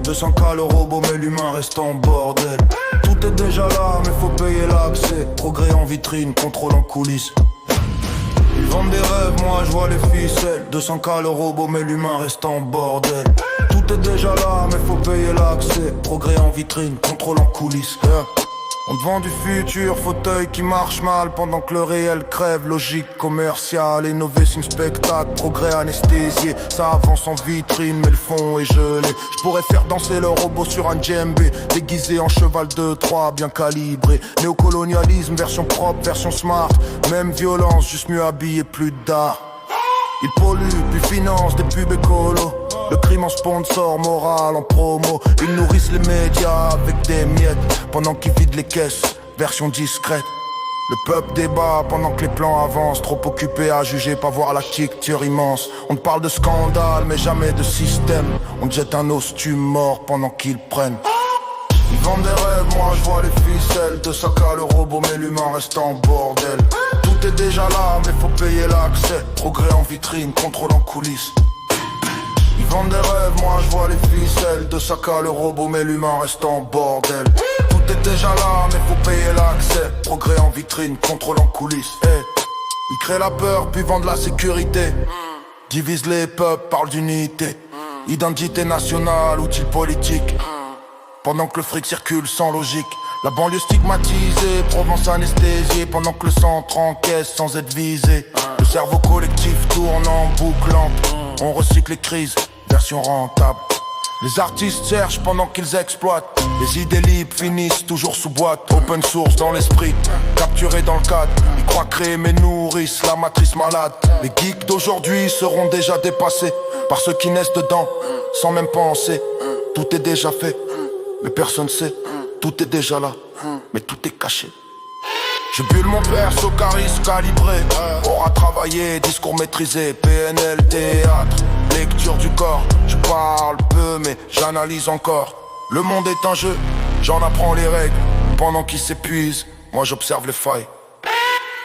200K le robot mais l'humain reste en bordel. Tout est déjà là mais faut payer l'accès. Progrès en vitrine, contrôle en coulisses. Ils vendent des rêves, moi je vois les ficelles. 200K le robot mais l'humain reste en bordel. Tout est déjà là mais faut payer l'accès. Progrès en vitrine, contrôle en coulisses. On te vend du futur, fauteuil qui marche mal pendant que le réel crève. Logique commerciale, innové signe spectacle, progrès anesthésié. Ça avance en vitrine mais le fond est gelé. Je pourrais faire danser le robot sur un djembé, déguisé en cheval de Troie bien calibré. Néocolonialisme, version propre, version smart. Même violence, juste mieux habillé, plus d'art. Ils polluent, puis financent des pubs écolos. Le crime en sponsor, moral en promo. Ils nourrissent les médias avec des miettes pendant qu'ils vident les caisses, version discrète. Le peuple débat pendant que les plans avancent. Trop occupé à juger, pas voir la culture immense. On te parle de scandale mais jamais de système. On te jette un ostume mort pendant qu'ils prennent. Ils vendent des rêves, moi je vois les ficelles. 200K le robot mais l'humain reste en bordel. Tout est déjà là mais faut payer l'accès. Progrès en vitrine, contrôle en coulisses. Ils vendent des rêves, moi je vois les ficelles. 200K le robot mais l'humain reste en bordel. Tout est déjà là mais faut payer l'accès. Progrès en vitrine, contrôle en coulisses. Ils créent la peur puis vendent la sécurité. Divisent les peuples, parlent d'unité. Identité nationale, outil politique. Pendant que le fric circule sans logique. La banlieue stigmatisée, Provence anesthésiée. Pendant que le centre encaisse sans être visé. Le cerveau collectif tourne en boucle lente. On recycle les crises, version rentable. Les artistes cherchent pendant qu'ils exploitent. Les idées libres finissent toujours sous boîte. Open source dans l'esprit, capturés dans le cadre. Ils croient créer mais nourrissent la matrice malade. Les geeks d'aujourd'hui seront déjà dépassés par ceux qui naissent dedans, sans même penser. Tout est déjà fait, mais personne sait. Tout est déjà là, mais tout est caché. Je bulle mon perso charisme calibré. Aura travaillé, discours maîtrisé. PNL, théâtre, lecture du corps. Je parle peu mais j'analyse encore. Le monde est un jeu, j'en apprends les règles. Pendant qu'il s'épuise, moi j'observe les failles.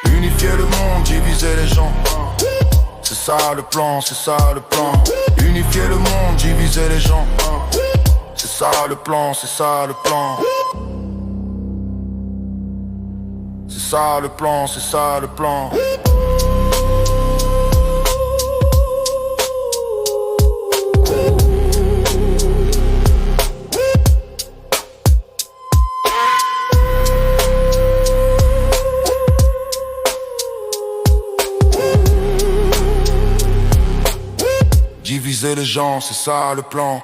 Unifier le monde, diviser les gens. C'est ça le plan, c'est ça le plan. Unifier le monde, diviser les gens. C'est ça le plan, c'est ça le plan. C'est ça le plan, c'est ça le plan. Diviser les gens, c'est ça le plan.